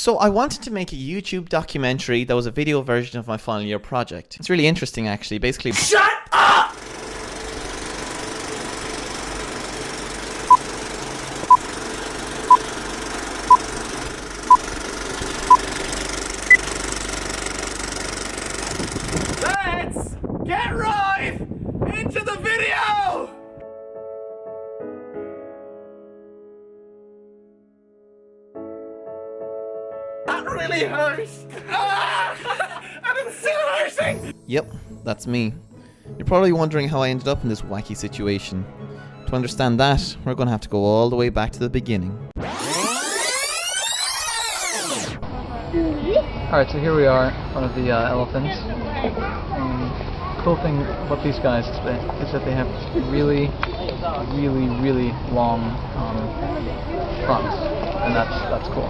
So I wanted to make a YouTube documentary that was a video version of my final year project. It's really interesting actually. Basically, shut up! Let's get right into the video! That really hurts! And it's still hurting! Yep, that's me. You're probably wondering how I ended up in this wacky situation. To understand that, we're going to have to go all the way back to the beginning. Alright, so here we are in front of the elephants. Cool thing about these guys is that they have really long fronts, and that's cool.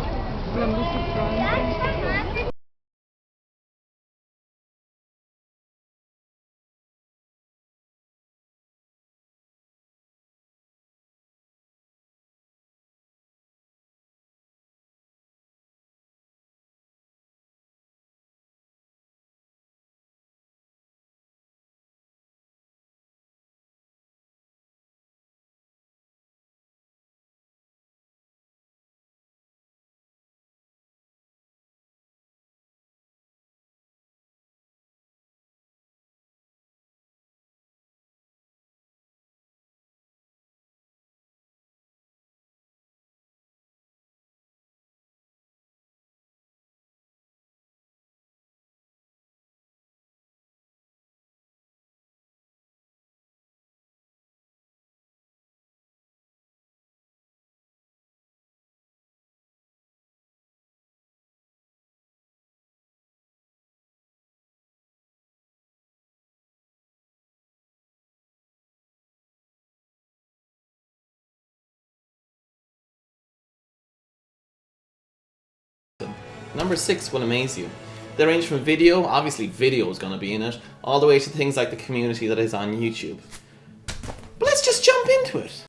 Number 6 will amaze you. They range from video, obviously video is going to be in it, all the way to things like the community that is on YouTube. But let's just jump into it.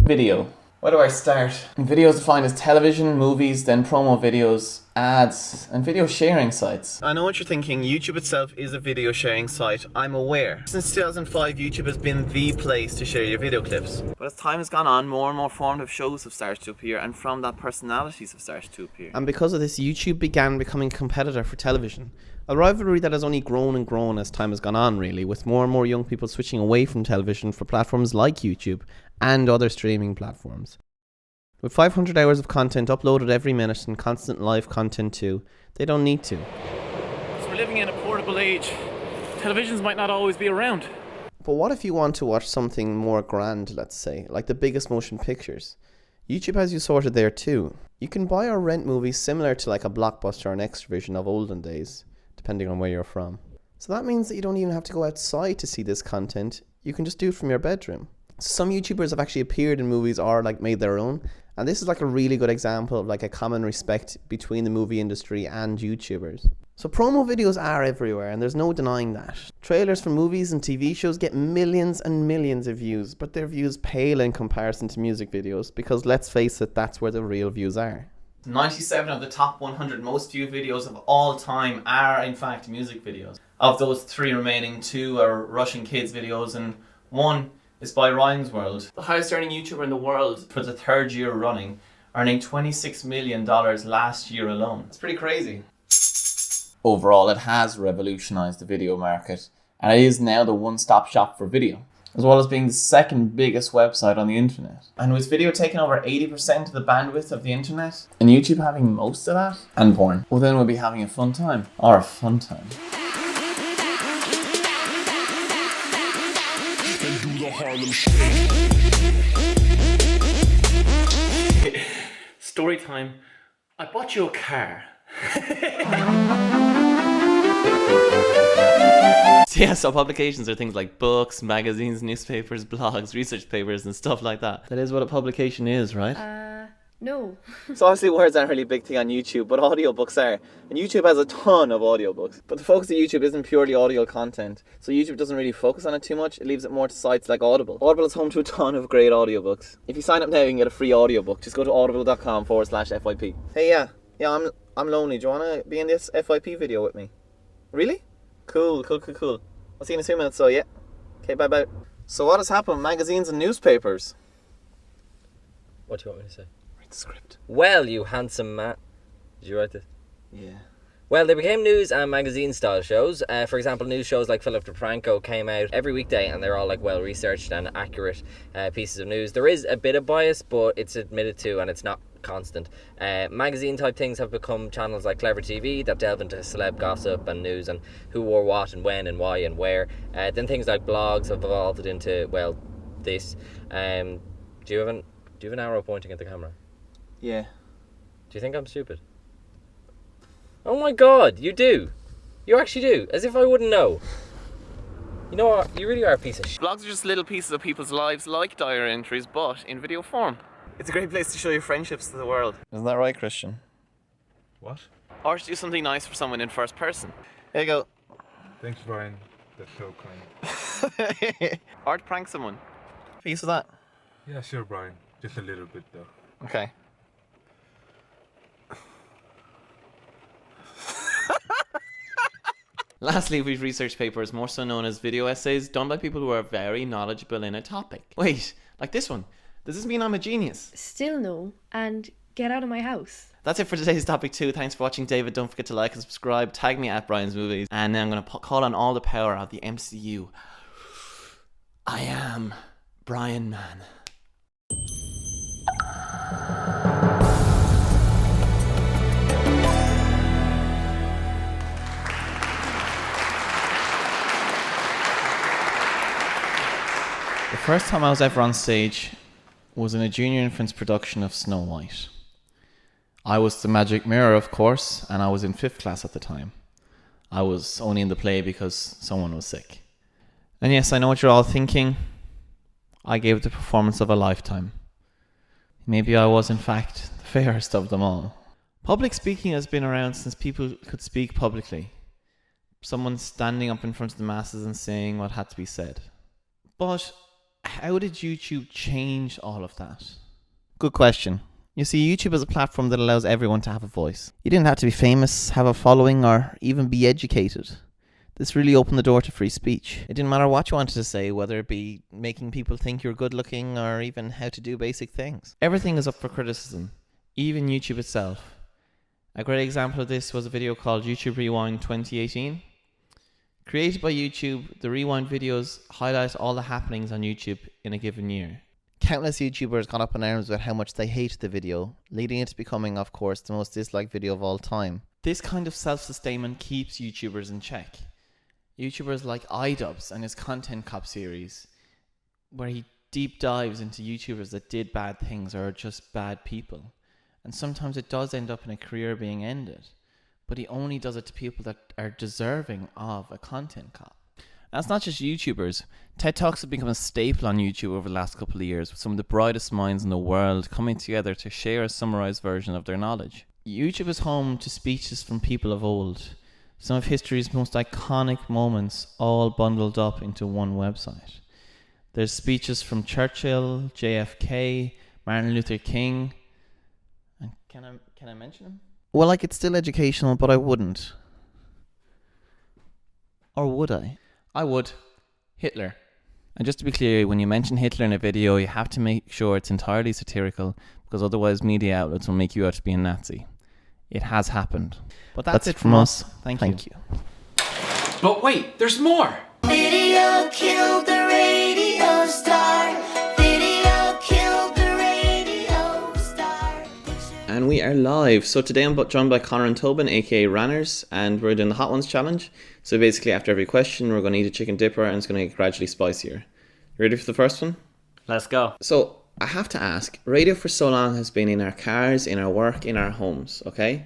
Video. Where do I start? Video is defined as television, movies, then promo videos, ads, and video sharing sites. I know what you're thinking, YouTube itself is a video sharing site, I'm aware. Since 2005, YouTube has been the place to share your video clips. But as time has gone on, more and more formative shows have started to appear, and from that, personalities have started to appear. And because of this, YouTube began becoming a competitor for television. A rivalry that has only grown and grown as time has gone on, really, with more and more young people switching away from television for platforms like YouTube and other streaming platforms. With 500 hours of content uploaded every minute and constant live content too, they don't need to. So we're living in a portable age. Televisions might not always be around. But what if you want to watch something more grand, let's say, like the biggest motion pictures? YouTube has you sorted there too. You can buy or rent movies similar to like a Blockbuster or an Extravision of olden days, depending on where you're from. So that means that you don't even have to go outside to see this content, you can just do it from your bedroom. Some YouTubers have actually appeared in movies or like made their own, and this is like a really good example of like a common respect between the movie industry and YouTubers. So promo videos are everywhere and there's no denying that. Trailers for movies and TV shows get millions and millions of views, but their views pale in comparison to music videos because let's face it, that's where the real views are. 97 of the top 100 most viewed videos of all time are in fact music videos. Of those 3 remaining, 2 are Russian kids videos and 1 is by Ryan's World, the highest earning YouTuber in the world for the 3rd year running, earning $26 million last year alone. It's pretty crazy. Overall, it has revolutionized the video market, and it is now the one-stop shop for video, as well as being the 2nd biggest website on the internet. And with video taking over 80% of the bandwidth of the internet, and YouTube having most of that, and porn, well then we'll be having a fun time. Or a fun time. Story time. I bought you a car. Yeah, so publications are things like books, magazines, newspapers, blogs, research papers and stuff like that. That is what a publication is, right? No. So obviously words aren't really a big thing on YouTube, but audiobooks are. And YouTube has a ton of audiobooks. But the focus of YouTube isn't purely audio content. So YouTube doesn't really focus on it too much. It leaves it more to sites like Audible. Audible is home to a ton of great audiobooks. If you sign up now, you can get a free audiobook. Just go to audible.com/FYP. Hey, yeah, I'm lonely. Do you want to be in this FYP video with me? Really? Cool. I'll see you in a few minutes, so yeah. Okay, bye. So what has happened? Magazines and newspapers. What do you want me to say? Read the script. Well, you handsome man. Did you write this? Yeah. Well, they became news and magazine style shows. For example, news shows like Philip DeFranco came out every weekday, and they're all like well researched and accurate pieces of news. There is a bit of bias, but it's admitted to, and it's not constant. Magazine type things have become channels like Clever TV that delve into celeb gossip and news and who wore what and when and why and where. Then things like blogs have evolved into this. Do you have an arrow pointing at the camera? Yeah. Do you think I'm stupid? Oh my god, you do. You actually do. As if I wouldn't know. You know what? You really are a piece of shit. Blogs are just little pieces of people's lives, like diary entries, but in video form. It's a great place to show your friendships to the world. Isn't that right, Christian? What? Or to do something nice for someone in first person. There you go. Thanks, Brian. That's so kind. Or to prank someone. Piece of that. Yeah, sure, Brian. Just a little bit, though. Okay. Lastly, we've researched papers, more so known as video essays, done by people who are very knowledgeable in a topic. Wait, like this one. Does this mean I'm a genius? Still no. And get out of my house. That's it for today's topic 2. Thanks for watching, David. Don't forget to like and subscribe. Tag me at BriansMovies. And now I'm going to call on all the power of the MCU. I am Brian Man. The first time I was ever on stage was in a junior infants production of Snow White. I was the magic mirror, of course, and I was in 5th class at the time. I was only in the play because someone was sick. And yes, I know what you're all thinking. I gave it the performance of a lifetime. Maybe I was, in fact, the fairest of them all. Public speaking has been around since people could speak publicly. Someone standing up in front of the masses and saying what had to be said. But how did YouTube change all of that? Good question. You see, YouTube is a platform that allows everyone to have a voice. You didn't have to be famous, have a following, or even be educated. This really opened the door to free speech. It didn't matter what you wanted to say, whether it be making people think you're good looking or even how to do basic things. Everything is up for criticism, even YouTube itself. A great example of this was a video called YouTube Rewind 2018. Created by YouTube, the Rewind videos highlight all the happenings on YouTube in a given year. Countless YouTubers got up in arms about how much they hated the video, leading it to becoming, of course, the most disliked video of all time. This kind of self-sustainment keeps YouTubers in check. YouTubers like iDubbbz and his Content Cop series, where he deep dives into YouTubers that did bad things or are just bad people. And sometimes it does end up in a career being ended. But he only does it to people that are deserving of a content cop. And it's not just YouTubers. TED Talks have become a staple on YouTube over the last couple of years, with some of the brightest minds in the world coming together to share a summarized version of their knowledge. YouTube is home to speeches from people of old, some of history's most iconic moments all bundled up into one website. There's speeches from Churchill, JFK, Martin Luther King. And can I mention him? Well, like, it's still educational, but I wouldn't. Or would I? I would. Hitler. And just to be clear, when you mention Hitler in a video, you have to make sure it's entirely satirical, because otherwise media outlets will make you out to be a Nazi. It has happened. But that's it from us. Thank you. But wait, there's more! Video killed the radio star. Video killed the radio star. And we are live. So today I'm joined by Connor and Tobin, aka Ranners, and we're doing the Hot Ones challenge. So basically after every question we're going to eat a chicken dipper and it's going to get gradually spicier. You ready for the first one? Let's go. So I have to ask, radio for so long has been in our cars, in our work, in our homes, okay?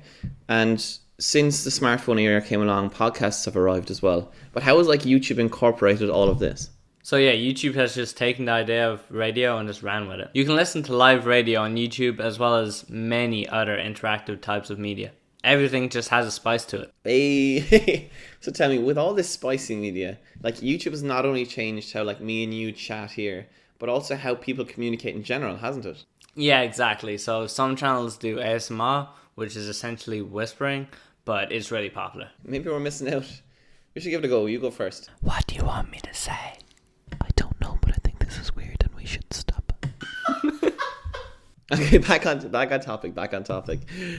And since the smartphone era came along, podcasts have arrived as well. But how has YouTube incorporated all of this? So yeah, YouTube has just taken the idea of radio and just ran with it. You can listen to live radio on YouTube as well as many other interactive types of media. Everything just has a spice to it. Hey, so tell me, with all this spicy media, like YouTube has not only changed how like me and you chat here, but also how people communicate in general, hasn't it? Yeah, exactly. So some channels do ASMR, which is essentially whispering, but it's really popular. Maybe we're missing out. We should give it a go. You go first. What do you want me to say? I don't know, but I think this is weird and we should stop. Okay, back on topic.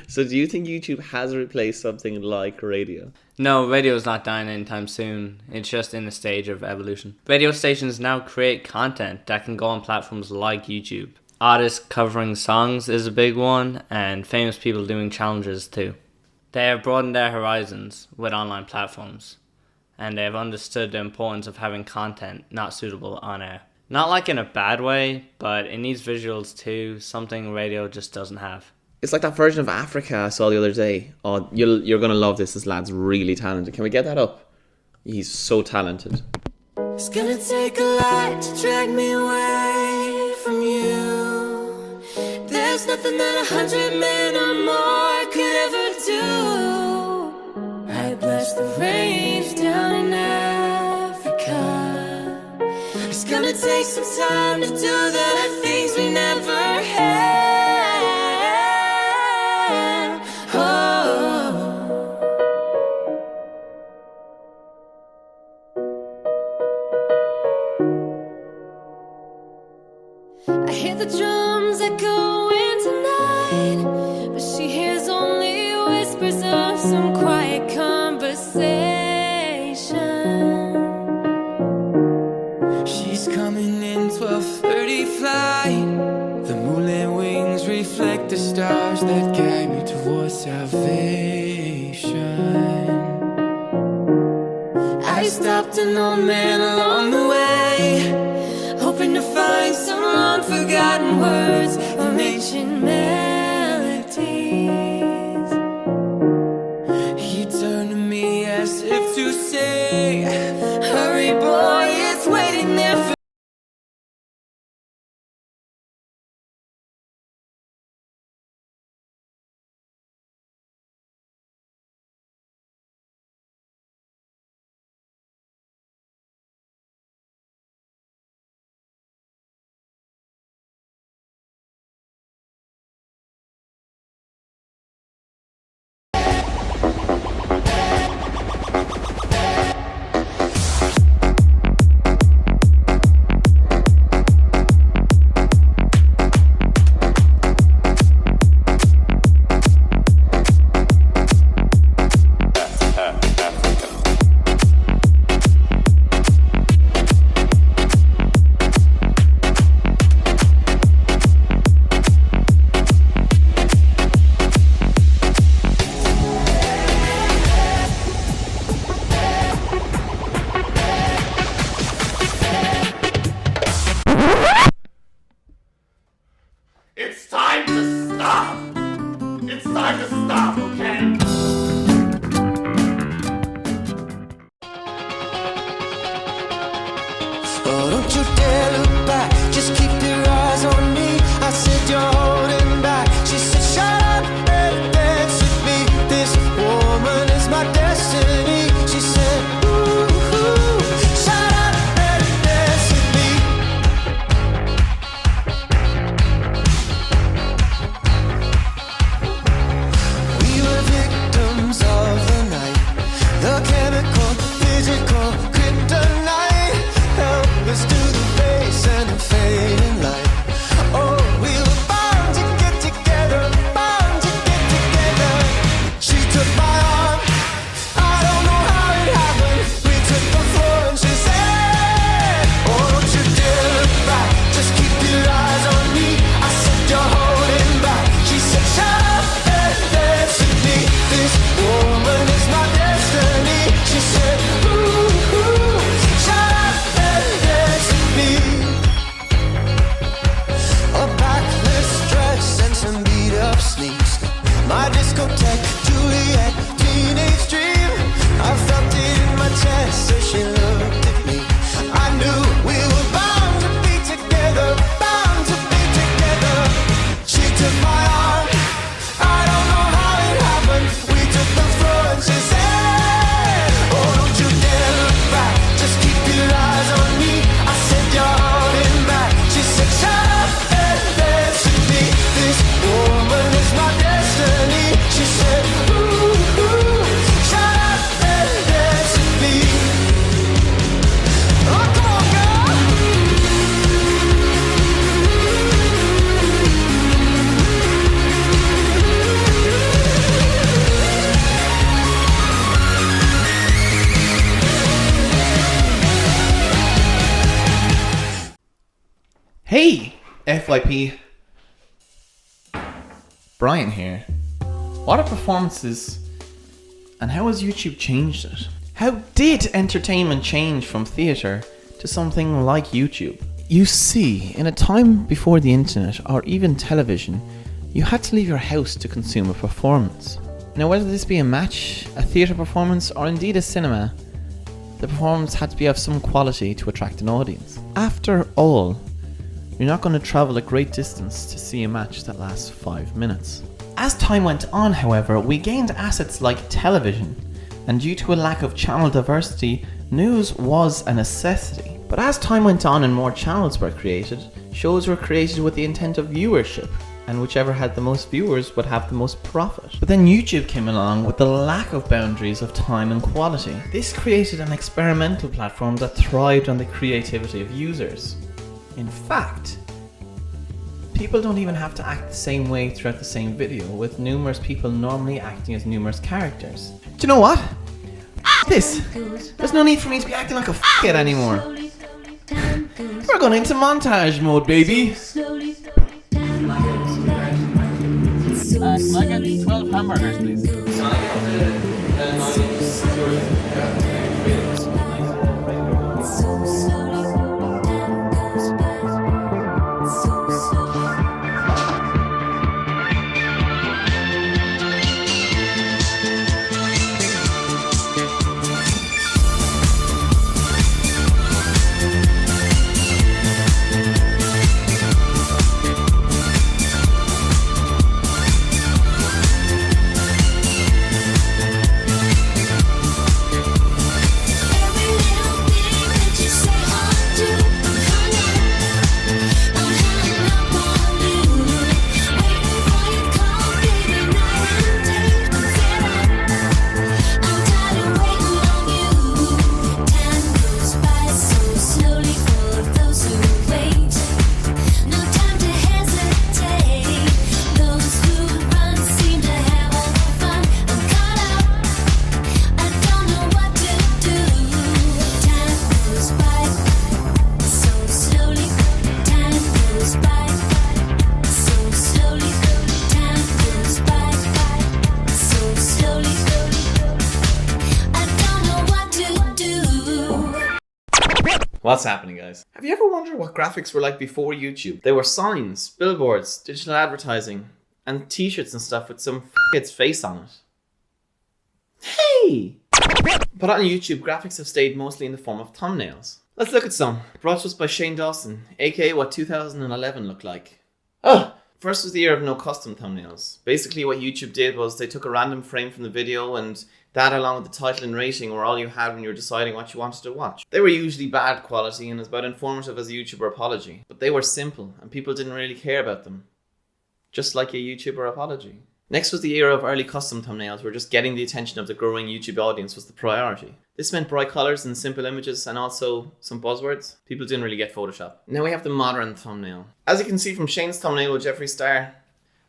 So do you think YouTube has replaced something like radio? No, radio is not dying anytime soon. It's just in a stage of evolution. Radio stations now create content that can go on platforms like YouTube. Artists covering songs is a big one, and famous people doing challenges too. They have broadened their horizons with online platforms, and they have understood the importance of having content not suitable on air. Not like in a bad way, but it needs visuals too, something radio just doesn't have. It's like that version of Africa I saw the other day. Oh, you're gonna love this. This lad's really talented. Can we get that up? He's so talented. It's gonna take a lot to drag me away from you. There's nothing that 100 men or more could ever do. I blast the range down in Africa. It's gonna take some time to do the things we never had. Oh. I hear the drums echoing tonight, but she hears only whispers of some quiet conversation. She's coming in 12:30 flight. The moonlit wings reflect the stars that guide me towards salvation. I stopped an old man along the way, hoping to find some long-forgotten words of ancient melodies. He turned to me as if to say, hurry boy, it's waiting there for FYP. Brian here. What are performances and how has YouTube changed it? How did entertainment change from theatre to something like YouTube? You see, in a time before the internet or even television, you had to leave your house to consume a performance. Now, whether this be a match, a theatre performance, or indeed a cinema, the performance had to be of some quality to attract an audience. After all, you're not going to travel a great distance to see a match that lasts 5 minutes. As time went on, however, we gained assets like television, and due to a lack of channel diversity, news was a necessity. But as time went on and more channels were created, shows were created with the intent of viewership, and whichever had the most viewers would have the most profit. But then YouTube came along with the lack of boundaries of time and quality. This created an experimental platform that thrived on the creativity of users. In fact, people don't even have to act the same way throughout the same video, with numerous people normally acting as numerous characters. Do you know what? This! There's no need for me to be acting like a f***head anymore. We're going into montage mode, baby! Can I get 12 hamburgers, please? What's happening, guys? Have you ever wondered what graphics were like before YouTube? They were signs, billboards, digital advertising, and t-shirts and stuff with some kid's face on it. Hey! But on YouTube, graphics have stayed mostly in the form of thumbnails. Let's look at some. Brought to us by Shane Dawson, aka what 2011 looked like. First was the year of no custom thumbnails. Basically what YouTube did was they took a random frame from the video and that along with the title and rating were all you had when you were deciding what you wanted to watch. They were usually bad quality and as about informative as a YouTuber apology. But they were simple and people didn't really care about them. Just like a YouTuber apology. Next was the era of early custom thumbnails where just getting the attention of the growing YouTube audience was the priority. This meant bright colours and simple images and also some buzzwords. People didn't really get Photoshop. Now we have the modern thumbnail. As you can see from Shane's thumbnail with Jeffree Star,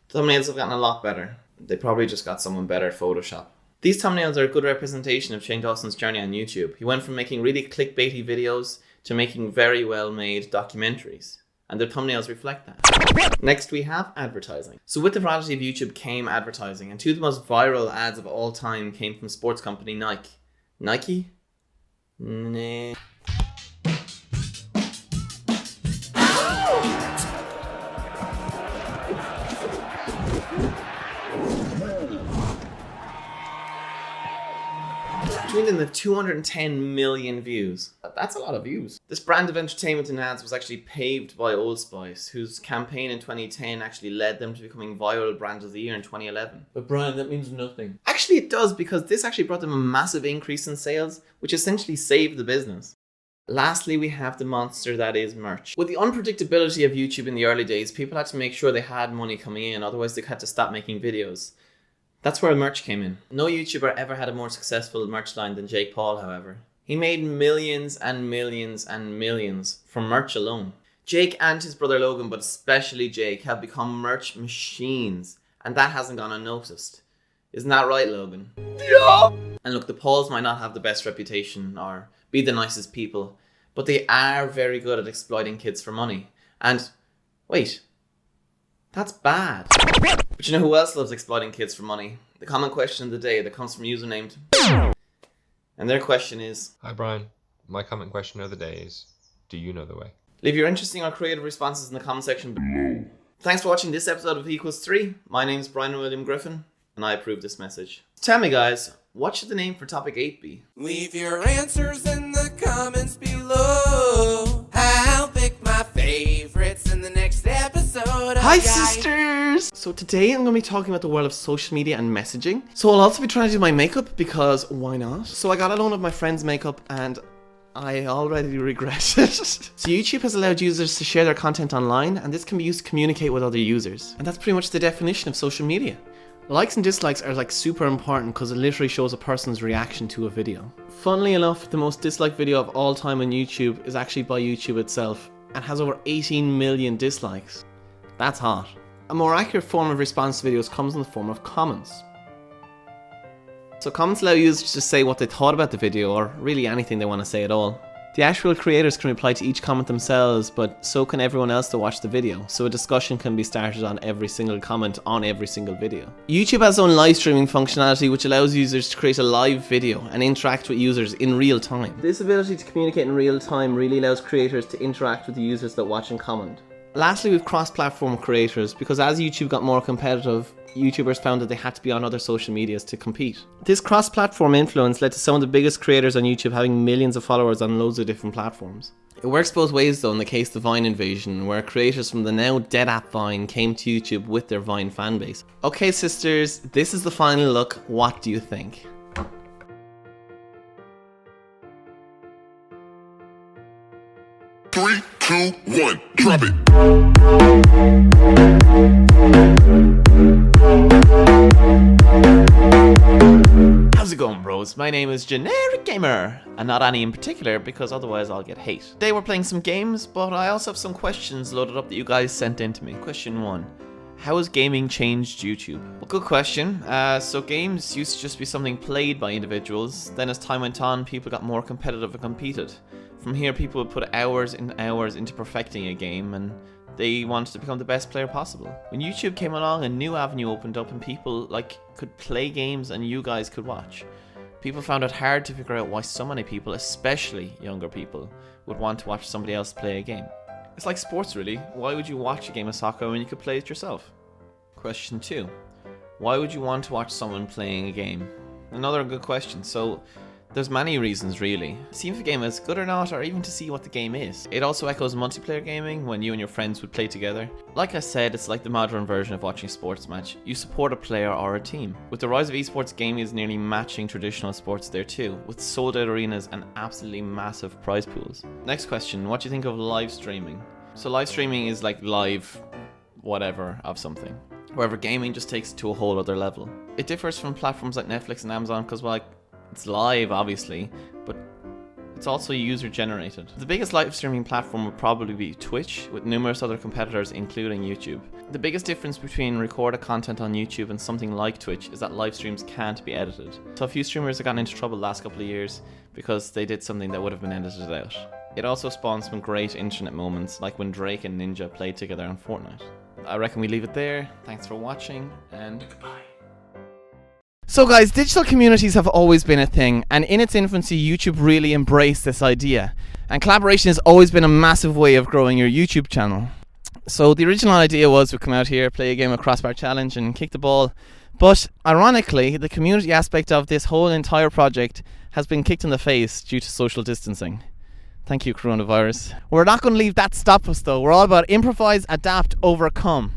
thumbnails have gotten a lot better. They probably just got someone better at Photoshop. These thumbnails are a good representation of Shane Dawson's journey on YouTube. He went from making really clickbaity videos to making very well made documentaries. And their thumbnails reflect that. Next we have advertising. So with the virality of YouTube came advertising, and two of the most viral ads of all time came from sports company Nike. Nike? Nah. Between them, they have 210 million views. That's a lot of views. This brand of entertainment and ads was actually paved by Old Spice, whose campaign in 2010 actually led them to becoming viral brand of the year in 2011. But Brian, that means nothing. Actually it does, because this actually brought them a massive increase in sales, which essentially saved the business. Lastly, we have the monster that is merch. With the unpredictability of YouTube in the early days, people had to make sure they had money coming in, otherwise they had to stop making videos. That's where merch came in. No YouTuber ever had a more successful merch line than Jake Paul, however. He made millions and millions and millions from merch alone. Jake and his brother Logan, but especially Jake, have become merch machines, and that hasn't gone unnoticed. Isn't that right, Logan? Yeah! And look, the Pauls might not have the best reputation or be the nicest people, but they are very good at exploiting kids for money. And Wait. That's bad. But you know who else loves exploiting kids for money? The common question of the day that comes from a user named... And their question is... Hi Brian, my comment question of the day is, do you know the way? Leave your interesting or creative responses in the comment section below. Thanks for watching this episode of Equals 3. My name's Brian William Griffin, and I approve this message. Tell me guys, what should the name for topic 8 be? Leave your answers in the comments below. I'll pick my favorites in the next episode. Hi sisters! So today I'm going to be talking about the world of social media and messaging. So I'll also be trying to do my makeup because why not? So I got a loan of my friend's makeup and I already regret it. So YouTube has allowed users to share their content online, and this can be used to communicate with other users. And that's pretty much the definition of social media. Likes and dislikes are like super important because it literally shows a person's reaction to a video. Funnily enough, the most disliked video of all time on YouTube is actually by YouTube itself and has over 18 million dislikes. That's hot. A more accurate form of response to videos comes in the form of comments. So comments allow users to say what they thought about the video, or really anything they want to say at all. The actual creators can reply to each comment themselves, but so can everyone else to watch the video, so a discussion can be started on every single comment on every single video. YouTube has its own live streaming functionality which allows users to create a live video and interact with users in real time. This ability to communicate in real time really allows creators to interact with the users that watch and comment. Lastly, we've cross-platform creators, because as YouTube got more competitive, YouTubers found that they had to be on other social medias to compete. This cross-platform influence led to some of the biggest creators on YouTube having millions of followers on loads of different platforms. It works both ways though in the case of the Vine invasion, where creators from the now dead app Vine came to YouTube with their Vine fanbase. Okay sisters, this is the final look. What do you think? Three, two, one, drop it. How's it going, bros? My name is Generic Gamer, and not any in particular because otherwise I'll get hate. Today we're playing some games, but I also have some questions loaded up that you guys sent in to me. Question 1. How has gaming changed YouTube? Well, good question. So games used to just be something played by individuals. Then as time went on, people got more competitive and competed. From here, people would put hours and hours into perfecting a game, and they wanted to become the best player possible. When YouTube came along, a new avenue opened up and people could play games and you guys could watch. People found it hard to figure out why so many people, especially younger people, would want to watch somebody else play a game. It's like sports really. Why would you watch a game of soccer when you could play it yourself? Question 2. Why would you want to watch someone playing a game? Another good question. So there's many reasons really. See if a game is good or not, or even to see what the game is. It also echoes multiplayer gaming when you and your friends would play together. Like I said, it's like the modern version of watching a sports match. You support a player or a team. With the rise of esports, gaming is nearly matching traditional sports there too, with sold out arenas and absolutely massive prize pools. Next question, what do you think of live streaming? So live streaming is like live whatever of something. However, gaming just takes it to a whole other level. It differs from platforms like Netflix and Amazon because it's live obviously, but it's also user generated. The biggest live streaming platform would probably be Twitch, with numerous other competitors including YouTube. The biggest difference between recorded content on YouTube and something like Twitch is that live streams can't be edited. So a few streamers have gotten into trouble the last couple of years because they did something that would have been edited out. It also spawned some great internet moments, like when Drake and Ninja played together on Fortnite. I reckon we leave it there. Thanks for watching, and goodbye. So guys, digital communities have always been a thing, and in its infancy YouTube really embraced this idea, and collaboration has always been a massive way of growing your YouTube channel. So the original idea was to come out here, play a game of Crossbar Challenge and kick the ball, but ironically the community aspect of this whole entire project has been kicked in the face due to social distancing. Thank you, coronavirus. We're not going to leave that stop us though. We're all about improvise, adapt, overcome.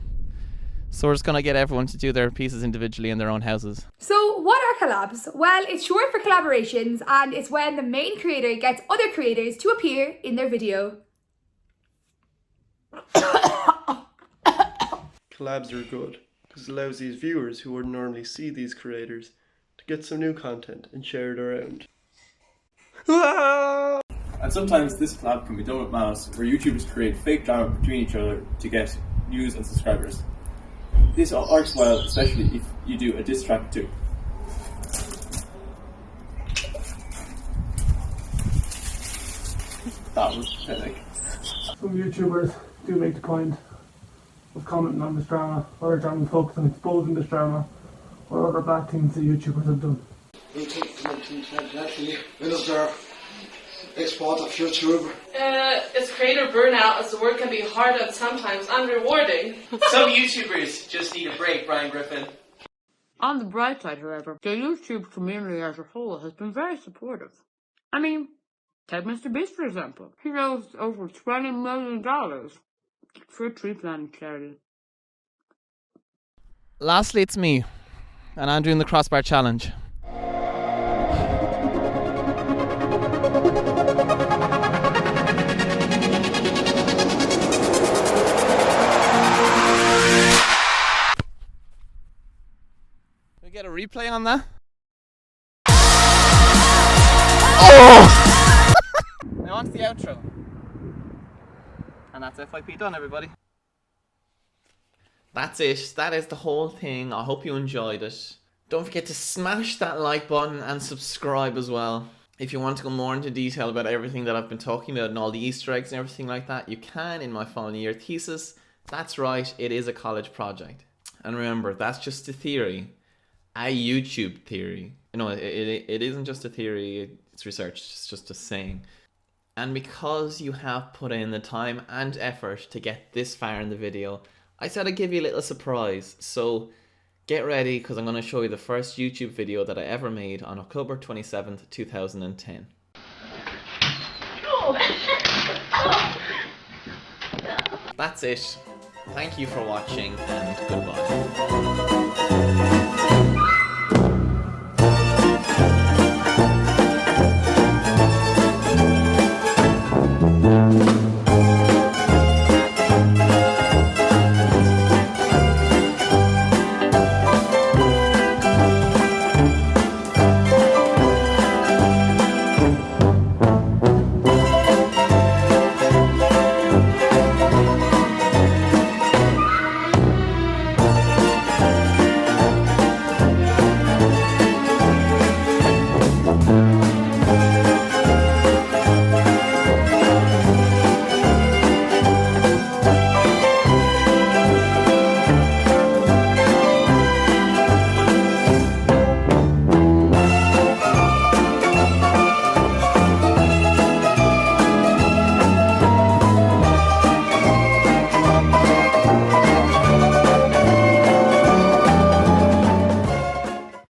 So we're just going to get everyone to do their pieces individually in their own houses. So what are collabs? Well, it's short for collaborations, and it's when the main creator gets other creators to appear in their video. Collabs are good because it allows these viewers who wouldn't normally see these creators to get some new content and share it around. And sometimes this collab can be done with malice, where YouTubers create fake drama between each other to get views and subscribers. This works well, especially if you do a diss track too. That was pathetic. Some YouTubers do make the point of commenting on this drama, other channels focus on exposing this drama, or other bad things that YouTubers have done. Export of YouTube. It's creator burnout, as the work can be hard at sometimes and rewarding. Some YouTubers just need a break, Brian Griffin. On the bright side, however, the YouTube community as a whole has been very supportive. I mean, take Mr. Beast for example. He raised over $20 million for a tree planting charity. Lastly, it's me, and I'm doing the crossbar challenge. We get a replay on that? Oh! Now on to the outro. And that's FYP done, everybody. That's it. That is the whole thing. I hope you enjoyed it. Don't forget to smash that like button and subscribe as well. If you want to go more into detail about everything that I've been talking about and all the Easter eggs and everything like that, you can in my final year thesis. That's right, it is a college project. And remember, that's just a theory. A YouTube theory. You know, it isn't just a theory, it's research, it's just a saying. And because you have put in the time and effort to get this far in the video, I said I'd give you a little surprise. So get ready, because I'm going to show you the first YouTube video that I ever made on October 27th, 2010. That's it. Thank you for watching, and goodbye.